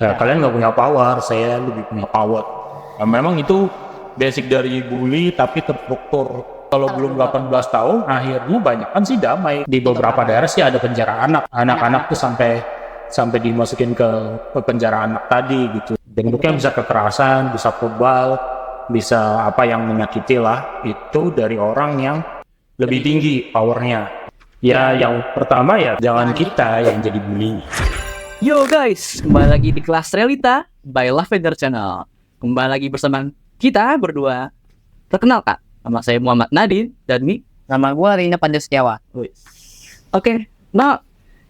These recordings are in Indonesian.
Kalian nggak punya power, saya lebih punya power. Nah, memang itu basic dari bully tapi terstruktur. Kalau belum 18 tahun, akhirnya banyak kan sih damai. Di beberapa daerah sih ada penjara anak. Anak-anak tuh sampai dimasukin ke penjara anak tadi gitu. Bentuknya bisa kekerasan, bisa verbal, bisa apa yang menyakiti lah. Itu dari orang yang lebih tinggi powernya. Ya, yang pertama ya jangan kita yang jadi bully. Yo guys, kembali lagi di kelas Realita by Lavender Channel. Kembali lagi bersama kita berdua. Perkenalkan, nama saya Muhammad Nadine dan ini Nama gue Rina Pandya Setiawan. Oke, nah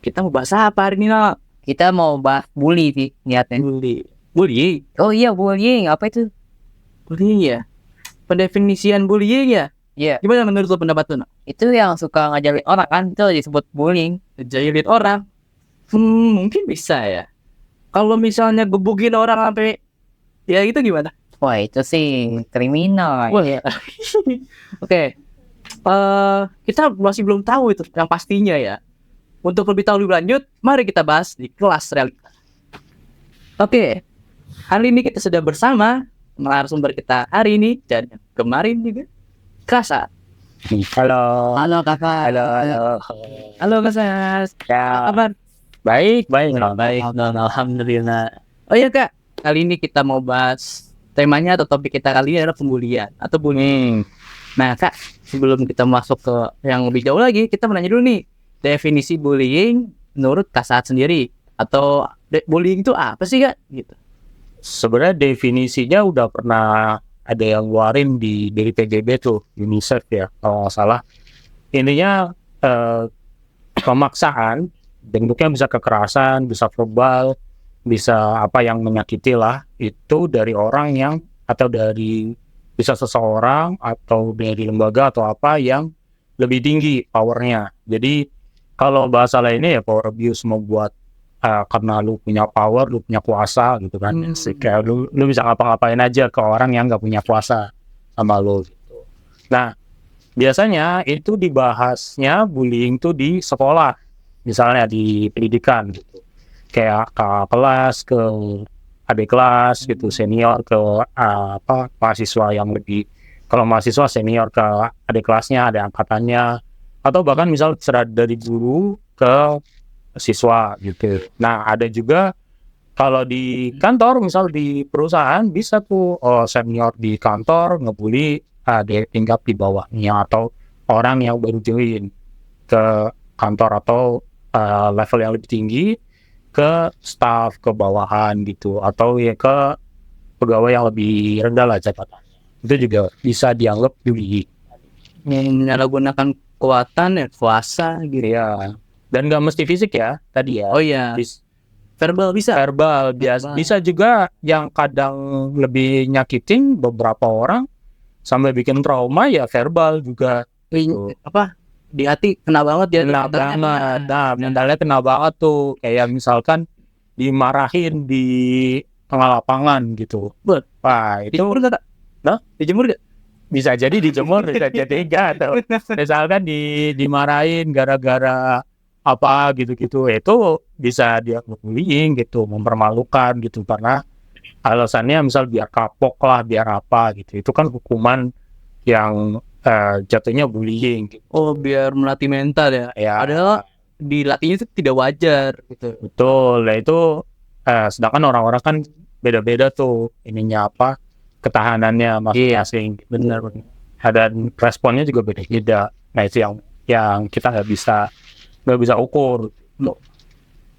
kita mau bahas apa hari ini, Nak? Kita mau bahas bully sih niatnya. Bullying? Oh iya, bullying. Apa itu? Bullying ya? Pendefinisian bullying ya? Iya, Gimana menurut lo pendapat lo, Nak? itu yang suka ngajarin orang kan, itu disebut bullying. Jahilin orang? Mungkin bisa ya. Kalau misalnya gebukin orang sampai ya itu gimana? Wah, itu sih kriminal. Wah ya. Oke. Kita masih belum tahu itu yang pastinya ya. Untuk lebih tahu lebih lanjut, mari kita bahas di kelas Realita. Oke. Hari ini kita sudah bersama narasumber kita hari ini dan yang kemarin juga, Kasat. Halo. Halo kakak. Halo Kasat. Ya. Apa? Baik. Alhamdulillah. Oh iya Kak, kali ini kita mau bahas temanya atau topik kita kali ini adalah pembulian atau bullying. Nah Kak, sebelum kita masuk ke yang lebih jauh lagi, kita mau nanya dulu nih, definisi bullying menurut Kak Saat sendiri, atau bullying itu apa sih Kak? Gitu. Sebenarnya definisinya udah pernah ada yang ngeluarin dari PBB tuh, UNICEF ya, kalau nggak salah. Intinya pemaksaan, bentuknya bisa kekerasan, bisa verbal, bisa apa yang menyakiti lah, itu dari orang yang, atau dari, bisa seseorang, atau dari lembaga atau apa yang lebih tinggi powernya. Jadi, kalau bahasa lainnya ya power abuse, membuat karena lu punya power, lu punya kuasa gitu kan. Kayak lu bisa ngapa-ngapain aja ke orang yang nggak punya kuasa sama lu gitu. Nah, biasanya itu dibahasnya bullying tuh di sekolah, misalnya di pendidikan gitu. Kayak ke kelas, ke adik kelas gitu, senior ke mahasiswa yang lebih, kalau mahasiswa senior ke adik kelasnya, ada angkatannya, atau bahkan misal dari guru ke siswa gitu. Nah, ada juga kalau di kantor, misal di perusahaan, bisa tuh senior di kantor ngebully adik tingkat di bawahnya, atau orang yang baru join ke kantor, atau level yang lebih tinggi ke staff, ke bawahan gitu, atau ya ke pegawai yang lebih rendah lah jabatannya. Itu juga bisa dianggap bullying. Menyalahgunakan kekuatan ya, kuasa gitu. Ya. Dan nggak mesti fisik ya tadi ya. Oh iya. Verbal bisa. Verbal bisa juga, yang kadang lebih nyakitin beberapa orang sampai bikin trauma ya verbal juga. Apa? Di hati kena banget ya. Kena banget. Nah, mentalnya kena banget tuh. Kayak misalkan dimarahin di tengah lapangan gitu. Wah, itu Dijemur gak? Nah? Dijemur gak? Bisa jadi dijemur, bisa jadi enggak. Atau misalkan dimarahin gara-gara apa gitu-gitu, itu bisa dia bullying gitu, mempermalukan gitu, karena alasannya misal biar kapok lah, biar apa gitu. Itu kan hukuman yang jatuhnya bullying gitu. Oh, biar melatih mental ya. Ya. Padahal dilatihnya itu tidak wajar gitu. Betul, nah itu sedangkan orang-orang kan beda-beda tuh ininya apa, ketahanannya masing-masing. Benar. Dan responnya juga beda-beda. Nah itu yang kita nggak bisa ukur.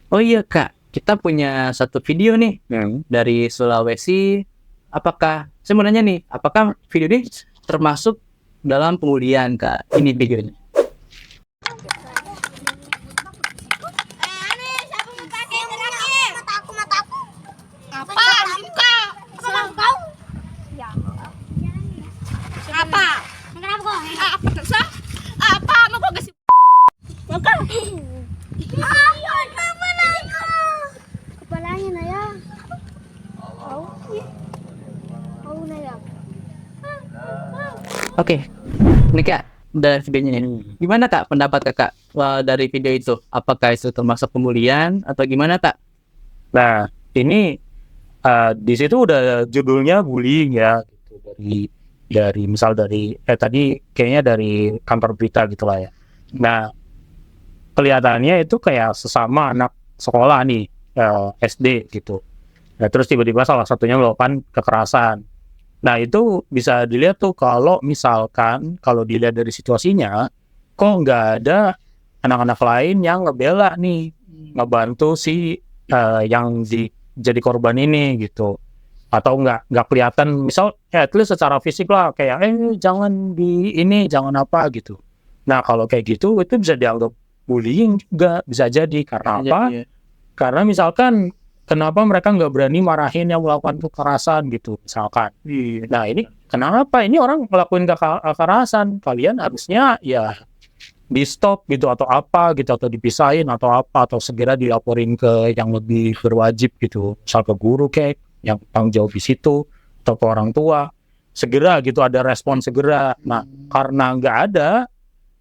Oh iya Kak, kita punya satu video nih dari Sulawesi. Saya mau nanya nih, apakah video ini termasuk dalam pembulian Kak? Ini videonya. Kepalanya na ya. Na ya. Oke, ini Kak, dari videonya nih. Gimana Kak pendapat Kakak dari video itu? Apakah itu termasuk pembulian atau gimana Kak? Nah, ini di situ udah judulnya bullying ya, gitu. Dari misal dari tadi kayaknya dari kantor berita gitulah ya. Nah, kelihatannya itu kayak sesama anak sekolah nih, SD gitu. Nah, terus tiba-tiba salah satunya melakukan kekerasan. Nah, itu bisa dilihat tuh kalau misalkan kalau dilihat dari situasinya, kok nggak ada anak-anak lain yang ngebela nih, ngebantu si yang jadi korban ini gitu. Atau nggak kelihatan, misal at least secara fisik lah, kayak jangan di ini, jangan apa gitu. Nah, kalau kayak gitu itu bisa dianggap bullying juga, bisa jadi karena apa? Iya. Karena misalkan kenapa mereka nggak berani marahin yang melakukan kekerasan gitu, misalkan. Nah, ini kenapa ini orang ngelakuin kekerasan? Kalian harusnya ya di stop gitu atau apa gitu, atau dipisahin atau apa, atau segera dilaporin ke yang lebih berwajib gitu, misal ke guru kayak yang tanggung jawab di situ, atau ke orang tua, segera gitu ada respon segera. Nah, karena nggak ada,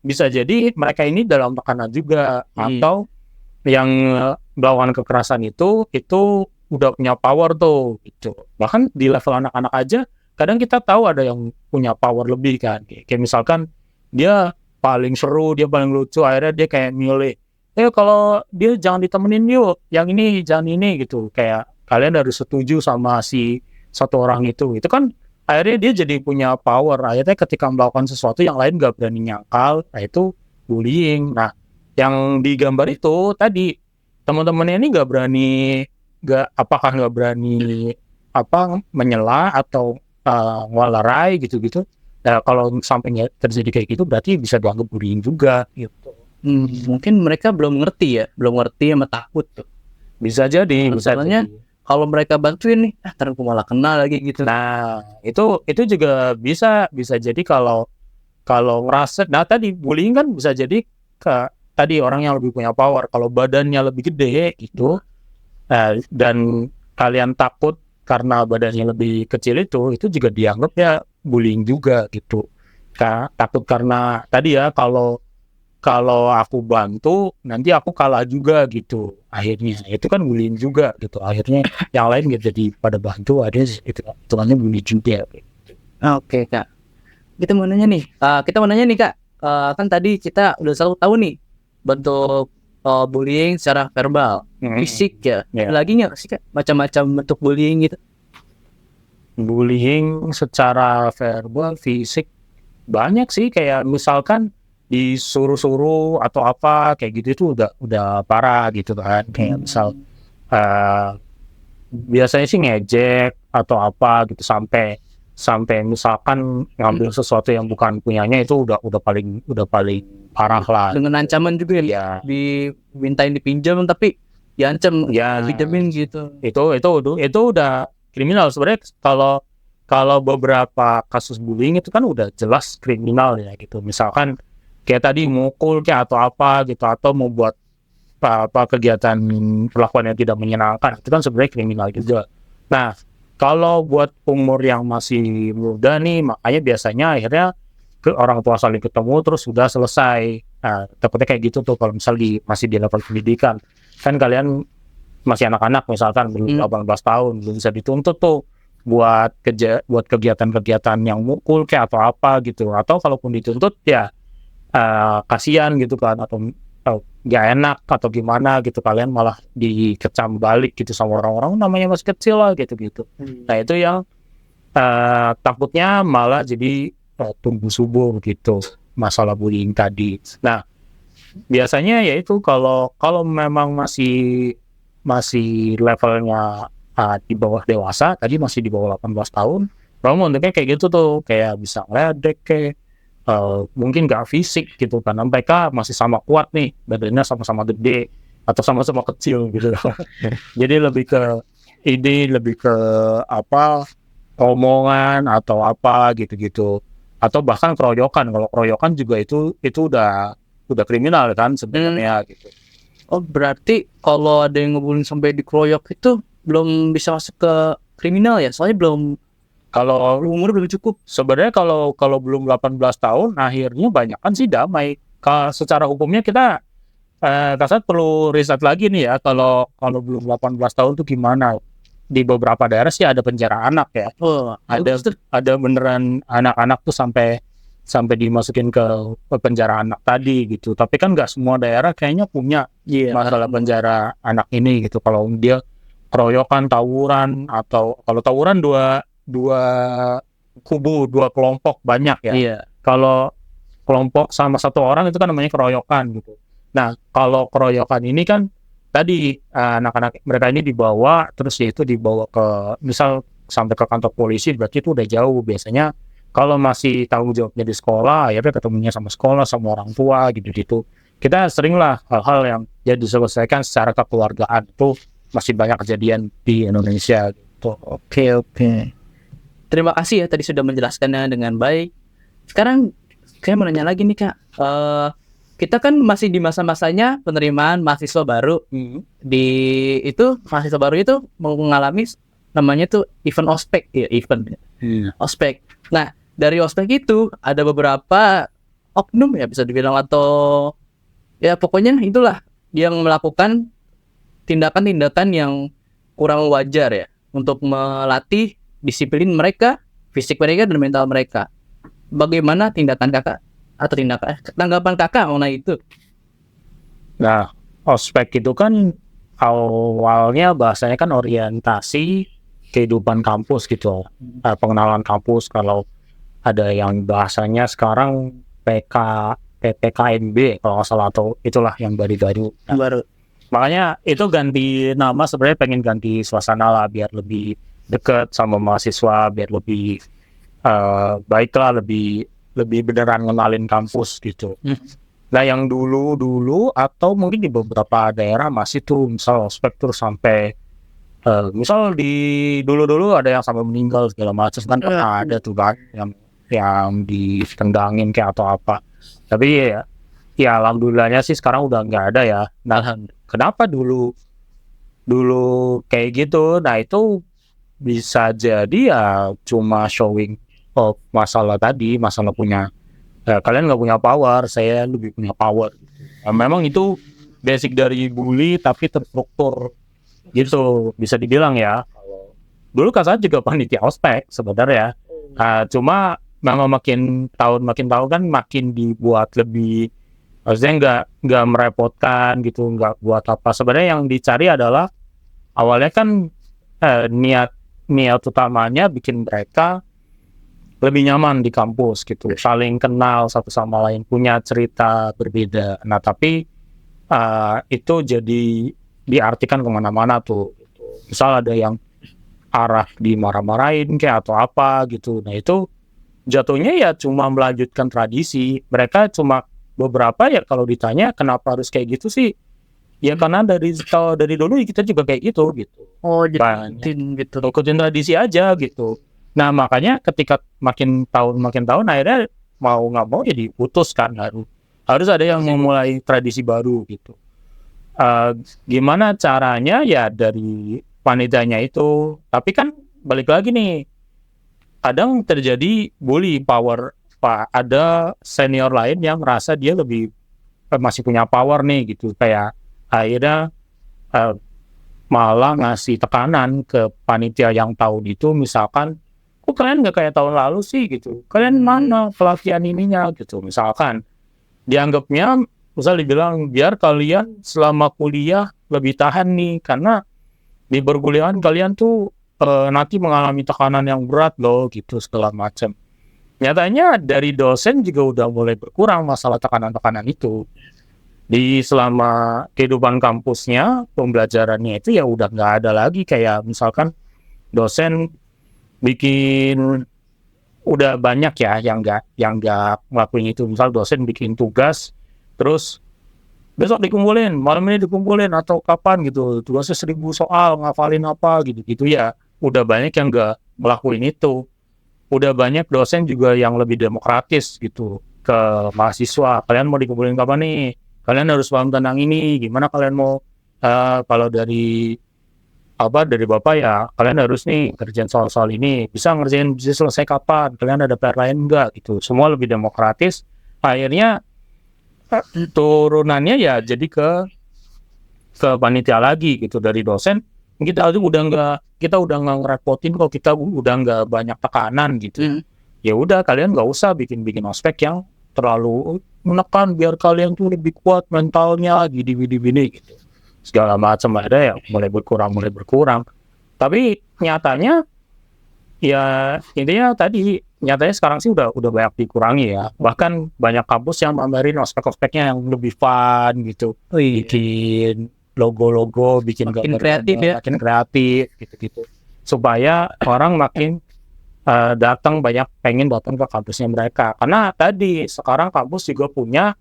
bisa jadi mereka ini dalam tekanan juga, atau yang melakukan kekerasan itu udah punya power tuh gitu. Bahkan di level anak-anak aja kadang kita tahu ada yang punya power lebih kan, kayak misalkan dia paling seru, dia paling lucu, akhirnya dia kayak milih kalau dia jangan ditemenin yuk, yang ini jangan ini gitu. Kayak kalian harus setuju sama si satu orang itu kan akhirnya dia jadi punya power. Akhirnya ketika melakukan sesuatu yang lain gak berani nyangkal, nah itu bullying. Nah, yang digambar itu tadi teman-temannya ini apakah nggak berani menyela atau ngelarai gitu-gitu. Nah, kalau sampai terjadi kayak gitu berarti bisa dianggap bullying juga gitu. Mungkin mereka belum ngerti sama takut tuh. Bisa jadi, Misalnya kalau mereka bantuin nih, ntar aku malah kena lagi gitu. Nah, itu juga bisa jadi kalau ngerasa. Nah, tadi bullying kan bisa jadi tadi orang yang lebih punya power, kalau badannya lebih gede gitu, dan kalian takut karena badannya lebih kecil, itu juga dianggap ya bullying juga gitu. Takut karena tadi ya, kalau aku bantu nanti aku kalah juga gitu, akhirnya itu kan bullying juga gitu. Akhirnya yang lain nggak jadi pada bantu, ada itu hitungannya bullying juga. Oke, Kak, kita mau nanya nih Kak, kan tadi kita udah selalu tahu nih bentuk bullying secara verbal, fisik ya. Lagi nggak sih Kak macam-macam bentuk bullying gitu? Bullying secara verbal, fisik banyak sih, kayak misalkan disuruh-suruh atau apa kayak gitu, itu udah parah gitu kan. Kayak misal biasanya sih ngejek atau apa gitu, sampai misalkan ngambil sesuatu yang bukan punyanya, itu udah paling parah lah. Dengan ancaman juga ya, dimintain dipinjam tapi diancam pinjemin gitu. Itu udah kriminal sebenarnya. Kalau beberapa kasus bullying itu kan udah jelas kriminal ya gitu. Misalkan kayak tadi mukul kayak atau apa gitu, atau membuat apa kegiatan perlakuan yang tidak menyenangkan, itu kan sebenarnya kriminal juga. Nah, kalau buat umur yang masih muda nih, makanya biasanya akhirnya orang tua saling ketemu terus sudah selesai. Nah, takutnya kayak gitu tuh kalau misalnya masih di level pendidikan. Kan kalian masih anak-anak, misalkan belum 18 tahun, belum bisa dituntut tuh buat kegiatan-kegiatan yang mukul kayak atau apa gitu. Atau kalaupun dituntut ya kasihan gitu kan, atau nggak enak atau gimana gitu, kalian malah dikecam balik gitu sama orang-orang, namanya masih kecil lah gitu. Nah, itu yang takutnya malah jadi tumbuh subur gitu, masalah bullying tadi. Nah, biasanya ya itu kalau memang masih levelnya di bawah dewasa, tadi masih di bawah 18 tahun, kalau untuknya kayak gitu tuh, kayak bisa ngeledek kayak mungkin nggak fisik gitu, karena mereka masih sama kuat nih, badannya sama-sama gede atau sama-sama kecil gitu. Jadi lebih ke apa, omongan atau apa gitu, atau bahkan keroyokan. Kalau keroyokan juga itu udah kriminal kan sebenarnya gitu. Oh, berarti kalau ada yang ngebullying sampai dikeroyok itu belum bisa masuk ke kriminal ya? Soalnya kalau umur belum cukup. Sebenarnya kalau belum 18 tahun, akhirnya banyak kan sih damai. Secara hukumnya kita Kasat perlu riset lagi nih ya, kalau belum 18 tahun tuh gimana. Di beberapa daerah sih ada penjara anak ya. Oh, Ada beneran anak-anak tuh sampai dimasukin ke penjara anak tadi gitu. Tapi kan nggak semua daerah kayaknya punya masalah penjara anak ini gitu. Kalau dia keroyokan, tawuran, atau kalau tawuran dua kubu, dua kelompok banyak ya. Iya. Kalau kelompok sama satu orang itu kan namanya keroyokan gitu. Nah, kalau keroyokan ini kan tadi anak-anak mereka ini dibawa, terus ya itu dibawa ke misal sampai ke kantor polisi, berarti itu udah jauh. Biasanya kalau masih tanggung jawabnya di sekolah, ya ketemunya sama sekolah, sama orang tua gitu-gitu. Kita sering lah hal-hal yang ya diselesaikan secara kekeluargaan, itu masih banyak kejadian di Indonesia gitu. Oke. Terima kasih ya tadi sudah menjelaskannya dengan baik. Sekarang saya mau nanya lagi nih Kak. Kita kan masih di masa-masanya penerimaan mahasiswa baru. Di itu mahasiswa baru itu mengalami namanya tuh event ospek ya, ospek. Nah, dari ospek itu ada beberapa oknum ya bisa dibilang, atau ya pokoknya itulah yang melakukan tindakan-tindakan yang kurang wajar ya untuk melatih disiplin mereka, fisik mereka dan mental mereka. Bagaimana tindakan Kakak atau tanggapan Kakak mengenai itu? Nah, ospek itu kan awalnya bahasanya kan orientasi kehidupan kampus gitu, pengenalan kampus. Kalau ada yang bahasanya sekarang PPKMB kalau nggak salah, atau itulah yang baru. Baru. Makanya itu ganti nama, sebenarnya pengen ganti suasana lah biar lebih dekat sama mahasiswa, biar lebih baiklah, lebih beneran ngenalin kampus gitu. Nah, yang dulu atau mungkin di beberapa daerah masih tuh misal ospek tuh sampai misal di dulu ada yang sampai meninggal segala macam kan, pernah ada tuh kan yang ditendangin kayak atau apa. Tapi ya alhamdulillahnya sih sekarang udah nggak ada ya. Nah, kenapa dulu kayak gitu? Nah, itu bisa jadi ya cuma showing masalah punya kalian nggak punya power, saya lebih punya power. Nah, memang itu basic dari bully tapi terstruktur gitu bisa dibilang ya. Dulu kan saya juga panitia ospek sebenarnya, cuma memang makin tahun kan makin dibuat lebih, maksudnya nggak merepotkan gitu, nggak buat apa. Sebenarnya yang dicari adalah awalnya kan niat utamanya bikin mereka lebih nyaman di kampus gitu, saling kenal satu sama lain, punya cerita berbeda. Nah, tapi itu jadi diartikan kemana-mana tuh gitu. Misal ada yang arah dimarah-marahin kayak atau apa gitu. Nah, itu jatuhnya ya cuma melanjutkan tradisi. Mereka cuma beberapa ya kalau ditanya kenapa harus kayak gitu sih, ya karena dari dulu kita juga kayak gitu. Oh, jadi gitu. Ikutin tradisi aja gitu. Nah, makanya ketika makin tahun akhirnya mau nggak mau ya diputus kan, harus ada yang memulai tradisi baru gitu. Gimana caranya ya dari panitianya itu. Tapi kan balik lagi nih, kadang terjadi bully power, Pak. Ada senior lain yang merasa dia lebih masih punya power nih gitu, kayak akhirnya malah ngasih tekanan ke panitia yang tahun itu, misalkan kok kalian nggak kayak tahun lalu sih gitu, kalian mana pelatihan ininya gitu. Misalkan dianggapnya misal dibilang biar kalian selama kuliah lebih tahan nih, karena di perkuliahan kalian tuh nanti mengalami tekanan yang berat loh gitu segala macam. Nyatanya dari dosen juga udah mulai berkurang masalah tekanan-tekanan itu. Di selama kehidupan kampusnya, pembelajarannya itu ya udah nggak ada lagi kayak misalkan dosen bikin, udah banyak ya yang nggak ngelakuin itu. Misal dosen bikin tugas, terus besok dikumpulin, malam ini dikumpulin atau kapan gitu, tugasnya 1000 soal, ngafalin apa gitu ya. Udah banyak yang nggak ngelakuin itu. Udah banyak dosen juga yang lebih demokratis gitu ke mahasiswa. Kalian mau dikumpulin kapan nih? Kalian harus paham tentang ini. Gimana kalian mau kalau dari Bapak ya, kalian harus nih kerjaan soal-soal ini. Bisa selesai kapan? Kalian ada PR lain enggak gitu. Semua lebih demokratis. Akhirnya turunannya ya jadi ke panitia lagi gitu dari dosen. Kita udah nggak ngerepotin kok, kita udah nggak banyak tekanan gitu. Ya udah, kalian nggak usah bikin ospek yang terlalu menekan biar kalian tuh lebih kuat mentalnya gini gitu. Segala macam ada ya mulai berkurang. Tapi nyatanya ya intinya tadi nyatanya sekarang sih udah banyak dikurangi ya. Bahkan banyak kampus yang nambahin ospek-ospeknya yang lebih fun gitu. Bikin logo-logo, bikin Makin gambar-gambar, kreatif ya. makin kreatif gitu-gitu. Supaya orang makin pengen datang ke kampusnya mereka. Karena tadi sekarang kampus juga punya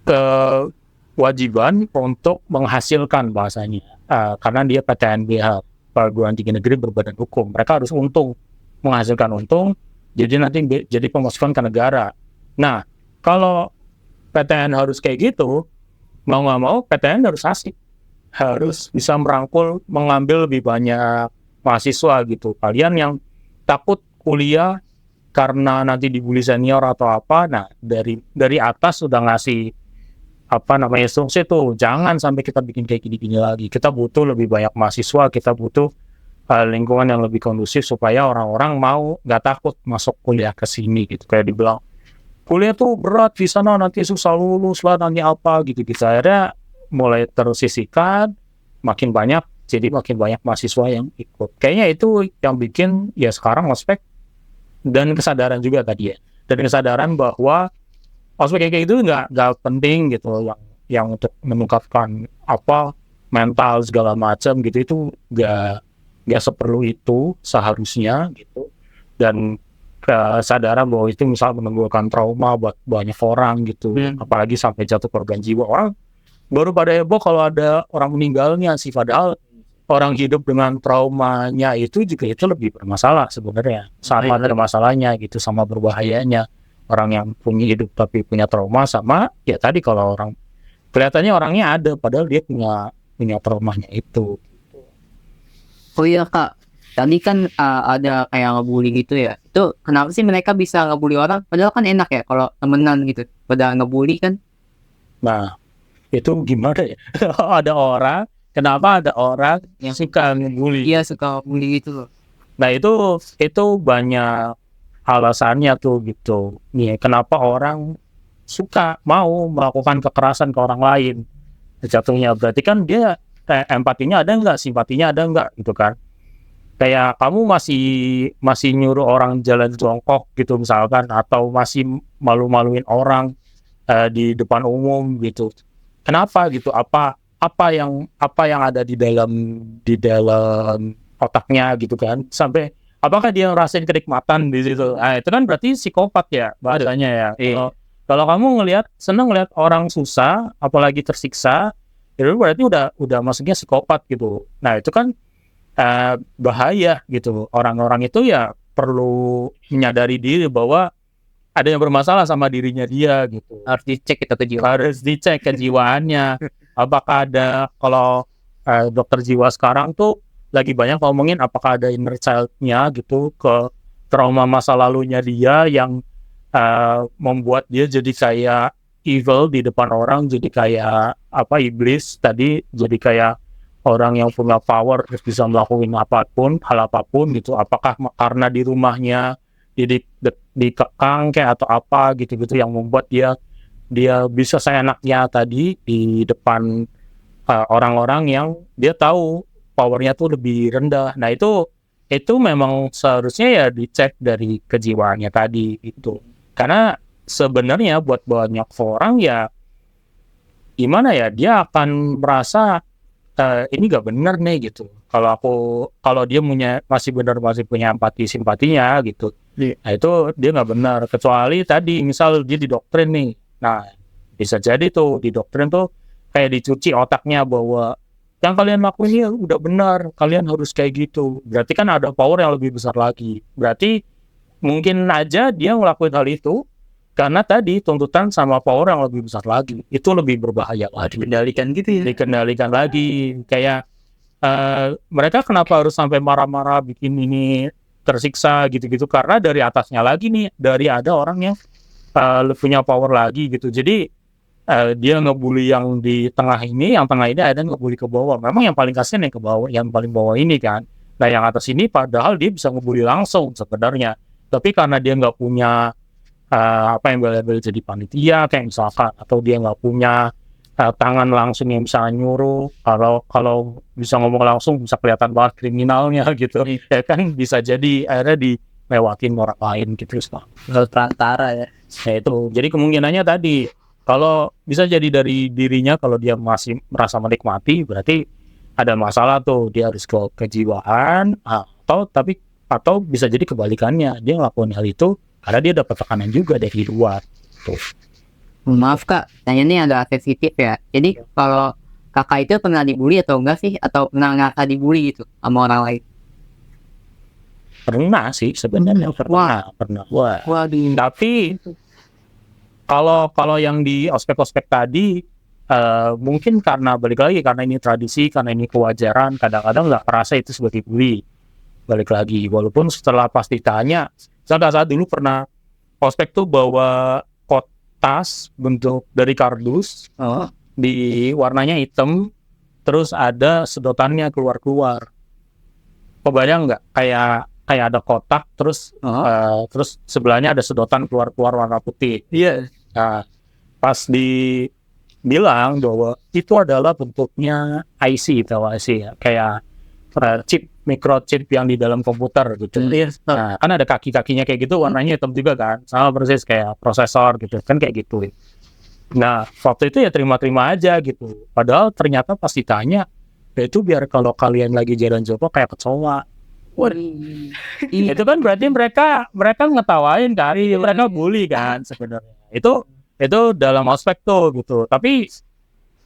kewajiban untuk menghasilkan bahasanya. Karena dia PTNBH, Perguruan Tinggi Negeri Berbadan Hukum. Mereka harus menghasilkan untung, jadi nanti jadi pemasukan ke negara. Nah, kalau PTN harus kayak gitu, mau nggak mau PTN harus asik, harus bisa mengambil lebih banyak mahasiswa gitu. Kalian yang takut kuliah karena nanti dibully senior atau apa, nah dari atas sudah ngasih instruksi tuh, jangan sampai kita bikin kayak gini lagi. Kita butuh lebih banyak mahasiswa, kita butuh lingkungan yang lebih kondusif supaya orang-orang mau nggak takut masuk kuliah ke sini gitu. Kayak dibilang kuliah tuh berat di sana, nanti susah lulus lah, nanti apa gitu. Akhirnya mulai tersisihkan, makin banyak mahasiswa yang ikut. Kayaknya itu yang bikin ya sekarang ospek, dan kesadaran juga tadi ya, dan kesadaran bahwa ospek kayak gitu nggak penting gitu, yang untuk meningkatkan mental segala macam gitu, itu nggak seperlu itu seharusnya gitu. Dan kesadaran bahwa itu misal menimbulkan trauma buat banyak orang gitu, apalagi sampai jatuh korban jiwa. Orang baru pada heboh kalau ada orang meninggalnya sih, padahal orang hidup dengan traumanya itu juga itu lebih bermasalah sebenarnya, sama ada masalahnya gitu, sama berbahayanya orang yang punya hidup tapi punya trauma, sama ya tadi kalau orang kelihatannya orangnya ada padahal dia punya traumanya itu. Oh iya Kak, tadi kan ada kayak ngebully gitu ya. Itu kenapa sih mereka bisa ngebully orang? Padahal kan enak ya kalau temenan gitu. Padahal ngebully kan. Nah, itu gimana ya? Kenapa ada orang yang suka ngebully? Iya, suka bully gitu loh. Nah, itu banyak alasannya tuh gitu. Nih, kenapa orang suka mau melakukan kekerasan ke orang lain? Jatuhnya berarti kan dia empatinya ada nggak, simpatinya ada nggak gitu kan? Kayak kamu masih nyuruh orang jalan jongkok gitu misalkan, atau masih malu-maluin orang di depan umum gitu. Kenapa gitu? Apa yang ada di dalam otaknya gitu kan? Sampai apakah dia ngerasain kenikmatan di situ? Nah, itu kan berarti psikopat ya bahasanya ya. Kalau kamu seneng ngelihat orang susah, apalagi tersiksa, itu berarti udah masuknya psikopat gitu. Nah, itu kan bahaya gitu. Orang-orang itu ya perlu menyadari diri bahwa ada yang bermasalah sama dirinya dia gitu. Harus dicek kejiwaannya. Apakah ada, kalau dokter jiwa sekarang tuh lagi banyak ngomongin apakah ada inner child-nya gitu, ke trauma masa lalunya dia yang membuat dia jadi kayak evil di depan orang, jadi kayak iblis tadi, jadi kayak orang yang punya power terus bisa melakukan hal apapun gitu. Apakah karena di rumahnya dikekang kayak atau apa gitu yang membuat dia bisa seenaknya tadi di depan orang-orang yang dia tahu powernya tuh lebih rendah. Nah, itu memang seharusnya ya dicek dari kejiwaannya tadi itu. Karena sebenarnya buat banyak orang ya gimana ya, dia akan merasa ini gak benar nih gitu. Kalau dia masih punya empati simpatinya gitu. Nah, itu dia nggak benar. Kecuali tadi misal dia didoktrin nih. Nah, bisa jadi tuh didoktrin tuh kayak dicuci otaknya bahwa yang kalian lakuin ini udah benar, kalian harus kayak gitu. Berarti kan ada power yang lebih besar lagi. Berarti mungkin aja dia ngelakuin hal itu karena tadi tuntutan sama power yang lebih besar lagi. Itu lebih berbahaya lagi. Dikendalikan gitu ya. Dikendalikan lagi. Kayak mereka kenapa harus sampai marah-marah bikin ini tersiksa gitu-gitu, karena dari atasnya lagi nih, dari ada orang yang punya power lagi gitu. Jadi dia ngebully yang di tengah ini, yang tengah ini ada ngebully ke bawah. Memang yang paling kasihan yang ke bawah, yang paling bawah ini kan. Nah yang atas ini padahal dia bisa ngebully langsung sebenarnya, tapi karena dia nggak punya apa yang boleh jadi panitia kayak misalkan, atau dia nggak punya tangan langsung yang bisa nyuruh. Kalau bisa ngomong langsung bisa kelihatan banget kriminalnya gitu. Ya kan bisa jadi akhirnya dilewatin orang lain gitu. Kalau perantara ya. Nah itu, jadi kemungkinannya tadi kalau bisa jadi dari dirinya, kalau dia masih merasa menikmati berarti ada masalah tuh, dia harus ke kejiwaan, atau bisa jadi kebalikannya, dia ngelakuin hal itu karena dia dapat tekanan juga dari luar tuh. Maaf kak, tanya ini ada sensitif ya. Jadi kalau kakak itu pernah dibully atau enggak sih? Atau pernah ngerasa dibully gitu sama orang lain? Pernah sih sebenarnya, pernah. Waduh. Tapi kalau yang di ospek-ospek tadi mungkin karena balik lagi, karena ini tradisi, karena ini kewajaran, kadang-kadang nggak merasa itu sebagai bully. Balik lagi, walaupun setelah pas ditanya, saat dulu pernah ospek tuh bawa tas bentuk dari kardus, di warnanya hitam, terus ada sedotannya keluar. Kebayang nggak? Kayak ada kotak, terus sebelahnya ada sedotan keluar warna putih. Iya. Nah, pas dibilang bahwa itu adalah bentuknya IC, tahu IC ya, kayak chip, microchip yang di dalam komputer gitu. Nah, kan ada kaki-kakinya kayak gitu, warnanya hitam juga kan, sama persis kayak prosesor gitu, kan kayak gitu. Nah, waktu itu ya terima-terima aja gitu. Padahal ternyata pas ditanya, itu biar kalau kalian lagi jalan Joko kayak kecoa. Itu kan berarti mereka ngetawain kan, mereka bully kan sebenarnya. Itu dalam aspek tuh gitu. Tapi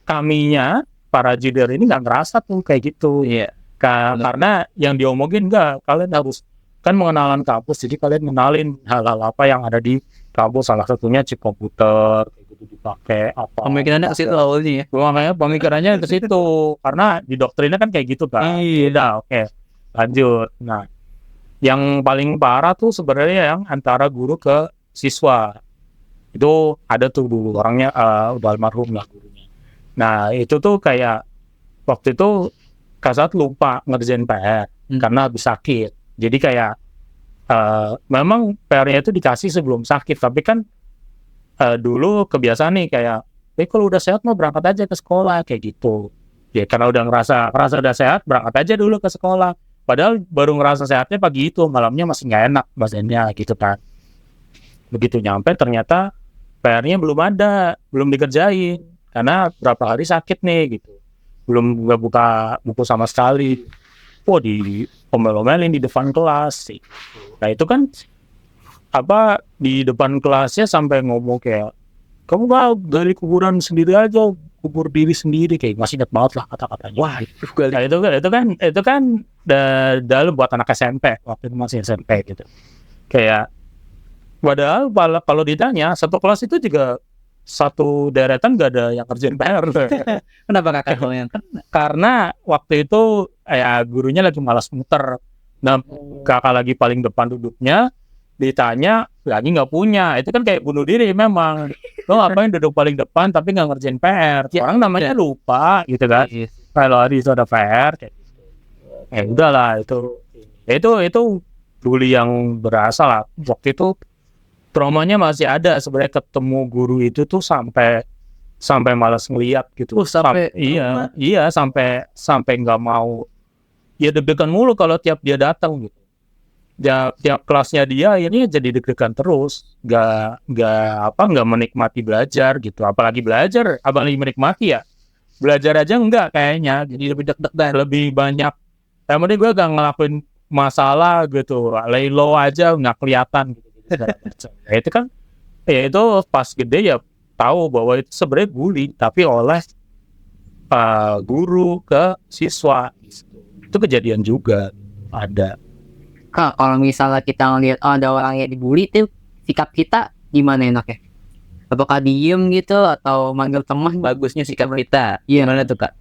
kaminya para junior ini nggak ngerasa tuh kayak gitu. Iya. Karena yang diomongin enggak, kalian harus kan mengenalan kampus, jadi kalian kenalin hal-hal apa yang ada di kampus, salah satunya chip komputer kayak gitu dipakai apa. Pemikirannya ke situ awalnya ya. Makanya pemikirannya ke situ karena di doktrinnya kan kayak gitu kan. Iya, oke. Lanjut. Nah, yang paling parah tuh sebenarnya yang antara guru ke siswa. Itu ada tuh dulu orangnya udah almarhum lah gurunya. Nah, itu tuh kayak waktu itu Kasat lupa ngerjain PR karena habis sakit. Jadi kayak memang PR-nya itu dikasih sebelum sakit, tapi kan dulu kebiasaan nih kayak, kalau udah sehat mau berangkat aja ke sekolah kayak gitu. Ya karena udah ngerasa udah sehat, berangkat aja dulu ke sekolah. Padahal baru ngerasa sehatnya pagi itu, malamnya masih nggak enak badannya gitu kan. Begitu nyampe ternyata PR-nya belum dikerjain karena berapa hari sakit nih gitu. Belum nggak buka buku sama sekali. Di omel-omelin di depan kelas. Nah itu kan di depan kelasnya sampai ngomong kayak, kamu gak dari kuburan sendiri aja, kubur diri sendiri, kayak masih ingat banget lah kata-katanya. Wah, Nah, itu kan dalam buat anak SMP, waktu itu masih SMP gitu. Kayak padahal kalau ditanya satu kelas itu juga satu deretan gak ada yang kerjain PR. Kenapa kakak kalau yang kena? Karena waktu itu gurunya lagi malas muter. Nah, kakak lagi paling depan duduknya, ditanya lagi nggak punya. Itu kan kayak bunuh diri memang. Lo ngapain duduk paling depan tapi nggak ngerjain PR? Orang namanya lupa gitu kan. Kalau hari itu ada PR kayak gitu. Udahlah itu bully yang berasa lah. Waktu itu traumanya masih ada sebenarnya, ketemu guru itu tuh sampai malas ngeliat gitu. Sampai nggak mau, ya deg-degan mulu kalau tiap dia datang gitu. Ya, tiap kelasnya dia ini jadi deg-degan terus, nggak menikmati belajar gitu. Apalagi menikmati ya, belajar aja enggak kayaknya, jadi lebih deg-degan, lebih banyak. Yang penting gue gak ngelakuin masalah gitu, lay low aja nggak kelihatan gitu. Ya itu kan, ya itu pas gede ya tahu bahwa itu sebenarnya bully, tapi oleh guru ke siswa. Itu kejadian juga ada. Kak, kalau misalnya kita ngeliat ada orang yang dibully tuh, sikap kita gimana enaknya? Apakah diem gitu atau manggil teman? Bagusnya sikap kita. Iya. Gimana tuh kak?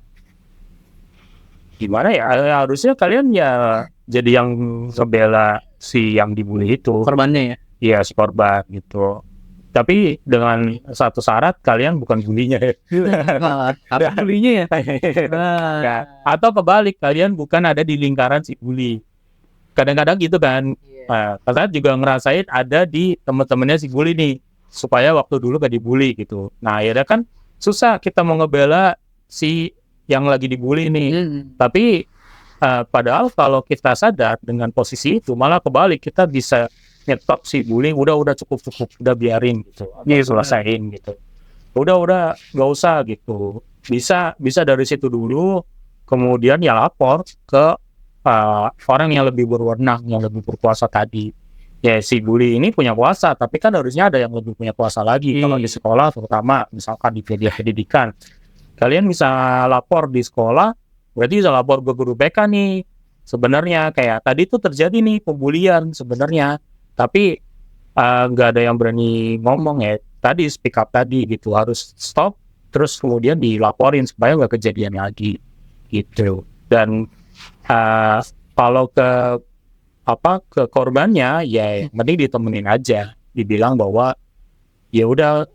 Gimana ya? Harusnya kalian ya jadi yang ngebela si yang dibully itu. Korbannya ya? Iya, si korban gitu. Tapi dengan satu syarat, kalian bukan bulinya ya. Apa bulinya ya? Ya. Atau kebalik, kalian bukan ada di lingkaran si bully. Kadang-kadang gitu kan. Saya juga ngerasain ada di teman-temannya si bully nih, supaya waktu dulu gak dibully gitu. Nah akhirnya kan susah kita mau ngebela si yang lagi dibully nih. Tapi padahal kalau kita sadar dengan posisi itu, malah kebalik, kita bisa nyetop si bully. Udah cukup, udah biarin gitu, selesaiin gitu. Udah nggak usah gitu. Bisa dari situ dulu, kemudian ya lapor ke orang yang lebih berwenang, yang lebih berkuasa tadi. Ya si bully ini punya kuasa, tapi kan harusnya ada yang lebih punya kuasa lagi. Kalau di sekolah terutama, misalkan di media pendidikan, kalian bisa lapor di sekolah, berarti bisa lapor ke guru BK nih. Sebenarnya kayak tadi tuh terjadi nih pembulian sebenarnya, tapi nggak ada yang berani ngomong ya. Tadi speak up tadi gitu, harus stop, terus kemudian dilaporin supaya nggak kejadian lagi gitu. Dan kalau ke korbannya ya mending ditemenin aja, dibilang bahwa ya udah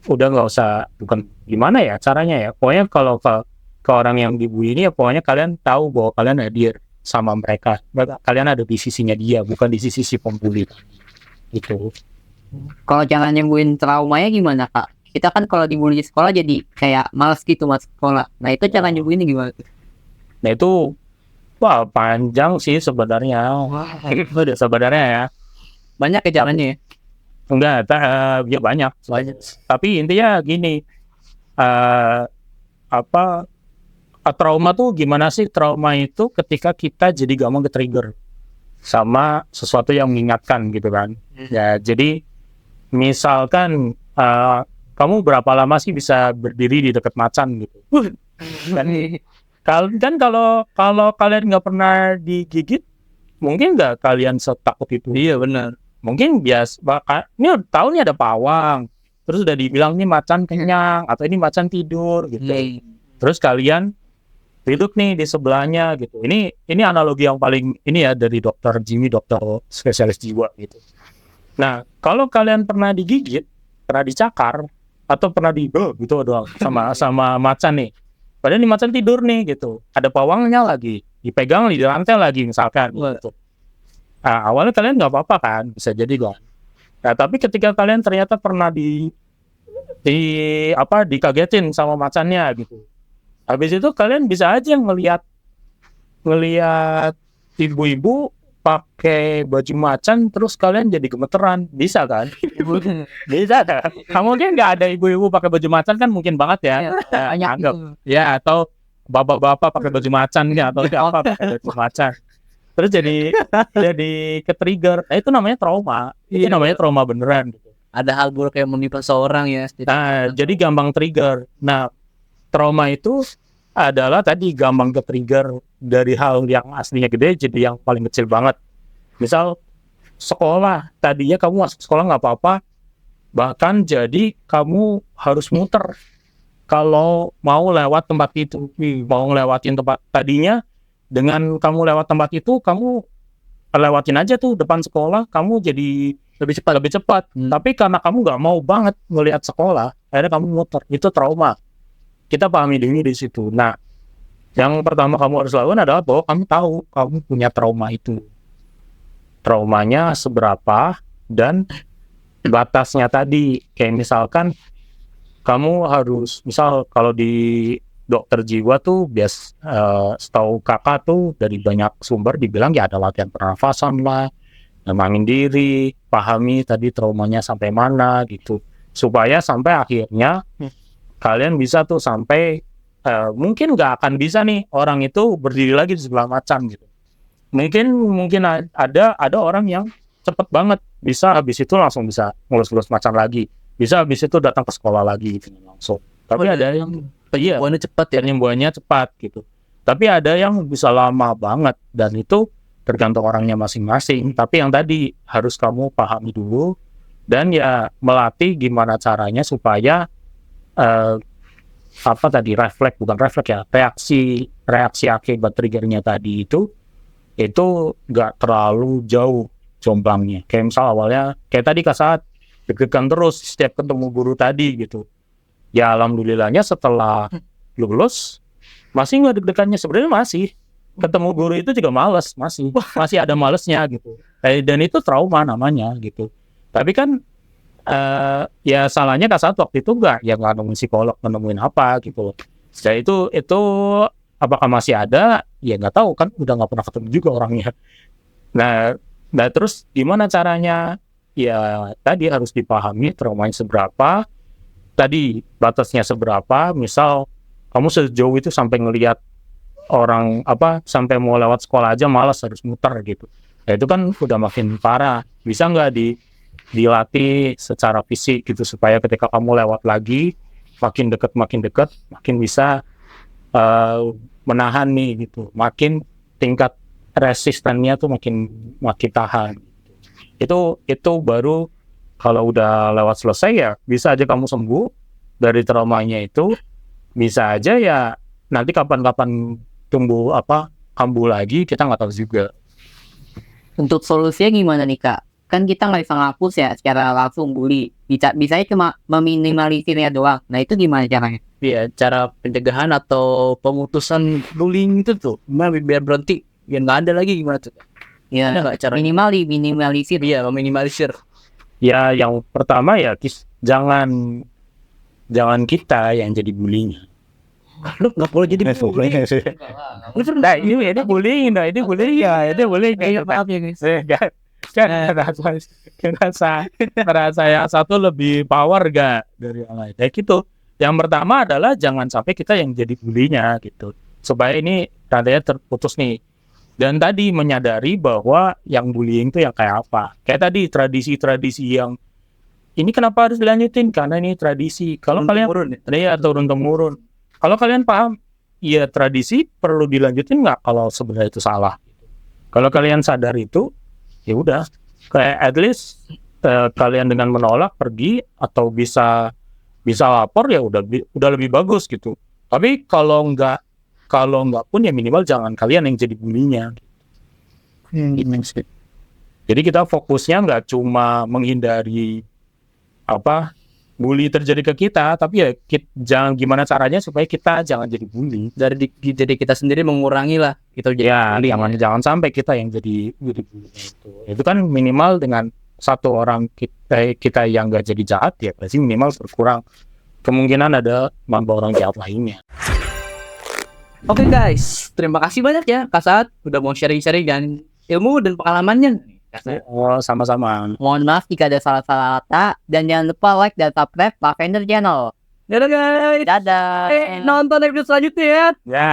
nggak usah, bukan gimana ya caranya ya, pokoknya kalau ke orang yang dibully ini ya pokoknya kalian tahu bahwa kalian hadir sama mereka, kalian ada di sisinya dia, bukan di sisi si pembuli gitu. Kalau jangan nyembuhin traumanya gimana Kak? Kita kan kalau dibully di sekolah jadi kayak males gitu masuk sekolah. Nah itu cara nyembuhinnya gimana tuh? Nah itu panjang sih sebenarnya. Sebenarnya ya. Banyak ya caranya ya? Enggak, ya banyak. Tapi intinya gini, trauma tuh gimana sih? Trauma itu ketika kita jadi gampang ke-trigger sama sesuatu yang mengingatkan gitu kan. Ya, jadi misalkan kamu berapa lama sih bisa berdiri di dekat macan gitu? Kan kalau kalian nggak pernah digigit, mungkin nggak kalian setakut itu. Iya benar. Mungkin ini tahu nih ada pawang, terus udah dibilang nih macan kenyang atau ini macan tidur gitu. Terus kalian duduk nih di sebelahnya gitu. Ini analogi yang paling ini ya dari dokter Jimmy, dokter spesialis jiwa gitu. Nah kalau kalian pernah digigit, pernah dicakar atau pernah gitu doang sama macan nih. Padahal ini macan tidur nih gitu, ada pawangnya lagi, dipegang di rantai lagi misalkan gitu. Nah, awalnya kalian nggak apa-apa kan, bisa jadi kan. Nah, tapi ketika kalian ternyata pernah dikagetin sama macannya gitu. Habis itu kalian bisa aja ngelihat ibu-ibu pakai baju macan, terus kalian jadi gemeteran, bisa kan? Bisa kan? Kamu mungkin nggak ada ibu-ibu pakai baju macan kan, mungkin banget ya. Anggap ya, atau bapak-bapak pakai baju macan ya, atau apa pakai baju macan. Terus jadi ke-trigger. Nah, itu namanya trauma. Itu namanya trauma beneran gitu. Ada hal buruk yang menimpa seorang ya. Nah, jadi gampang trigger. Nah, trauma itu adalah tadi gampang ke-trigger dari hal yang aslinya gede jadi yang paling kecil banget. Misal sekolah, tadinya kamu masuk sekolah nggak apa-apa, bahkan jadi kamu harus muter kalau mau lewat tempat itu. Mau ngelewatin tempat tadinya, dengan kamu lewat tempat itu, kamu lewatin aja tuh depan sekolah, kamu jadi lebih cepat. Tapi karena kamu nggak mau banget ngelihat sekolah, akhirnya kamu muter. Itu trauma. Kita pahami dulu di situ. Nah, yang pertama kamu harus lakukan adalah bahwa kamu tahu kamu punya trauma itu. Traumanya seberapa dan batasnya tadi. Kayak misalkan kamu harus, misal kalau di dokter jiwa tuh setahu kakak tuh dari banyak sumber dibilang ya ada latihan pernafasan lah, nenangin diri, pahami tadi traumanya sampai mana gitu. Supaya sampai akhirnya kalian bisa tuh sampai mungkin nggak akan bisa nih orang itu berdiri lagi di sebelah macan gitu. Mungkin ada orang yang cepet banget bisa habis itu langsung bisa ngurus macan lagi, bisa habis itu datang ke sekolah lagi gitu, langsung. Tapi ada yang penyembuhannya cepat ya. Penyembuhannya cepat gitu. Tapi ada yang bisa lama banget dan itu tergantung orangnya masing-masing. Tapi yang tadi harus kamu pahami dulu dan ya melatih gimana caranya supaya reaksi akibat triggernya tadi itu nggak terlalu jauh jomblangnya. Kayak misal awalnya kayak tadi Kak Saat deg-degan terus setiap ketemu guru tadi gitu. Ya alhamdulillahnya setelah lulus masih nggak deg-degannya, sebenarnya masih ketemu guru itu juga males, masih ada malesnya gitu. Dan itu trauma namanya gitu. Tapi kan ya salahnya Kak Saat waktu itu nggak nemuin psikolog, nemuin apa gitu loh. Jadi itu apakah masih ada? Ya nggak tahu kan, udah nggak pernah ketemu juga orangnya. Nah terus gimana caranya? Ya tadi harus dipahami traumanya seberapa, tadi batasnya seberapa. Misal kamu sejauh itu sampai ngelihat orang sampai mau lewat sekolah aja malas harus muter gitu. Nah, itu kan udah makin parah. Bisa nggak dilatih secara fisik gitu supaya ketika kamu lewat lagi makin dekat makin bisa menahan nih gitu. Makin tingkat resistennya tuh makin tahan. Itu baru kalau udah lewat selesai ya bisa aja kamu sembuh dari traumanya itu, bisa aja ya nanti kapan-kapan kambuh lagi kita nggak tahu juga. Untuk solusinya gimana nih Kak? Kan kita nggak bisa ngapus ya secara langsung bully. Bisanya cuma meminimalisirnya doang. Nah itu gimana caranya? Ya, cara pencegahan atau pemutusan bullying itu tuh gimana biar berhenti, biar nggak ada lagi, gimana tuh? Ya Ada nggak caranya? minimalisir. Iya, meminimalisir. Ya yang pertama ya jangan kita yang jadi bullying. Lu nggak boleh jadi bully. Nah ini bullying, ini bullying. Maaf ya guys. Kan merasa yang satu lebih power gak dari yang lain. Ya gitu. Yang pertama adalah jangan sampai kita yang jadi bulinya gitu. Supaya ini tandanya terputus nih. Dan tadi menyadari bahwa yang bullying itu yang kayak apa. Kayak tadi tradisi-tradisi yang ini kenapa harus dilanjutin? Karena ini tradisi. Kalau kalian turun-temurun. Kalau kalian paham, ya tradisi perlu dilanjutin nggak kalau sebenarnya itu salah. Kalau kalian sadar itu, ya udah. Kayak at least kalian dengan menolak pergi atau bisa lapor ya udah lebih bagus gitu. Tapi kalau nggak pun ya minimal jangan kalian yang jadi bulinya. Jadi kita fokusnya nggak cuma menghindari bully terjadi ke kita, tapi ya jangan gimana caranya supaya kita jangan jadi bully. Jadi kita sendiri mengurangi lah kita jadi ya, jangan sampai kita yang jadi bully itu kan minimal dengan satu orang kita yang nggak jadi jahat ya pasti minimal berkurang kemungkinan ada nambah orang jahat lainnya. Oke guys, terima kasih banyak ya Kak Saat udah mau sharing-sharing dan ilmu dan pengalamannya. Oh, sama-sama. Mohon maaf jika ada salah-salah kata dan jangan lupa like dan subscribe Lavender Channel. Dadah guys. Dadah. Nonton episode selanjutnya ya. Ya.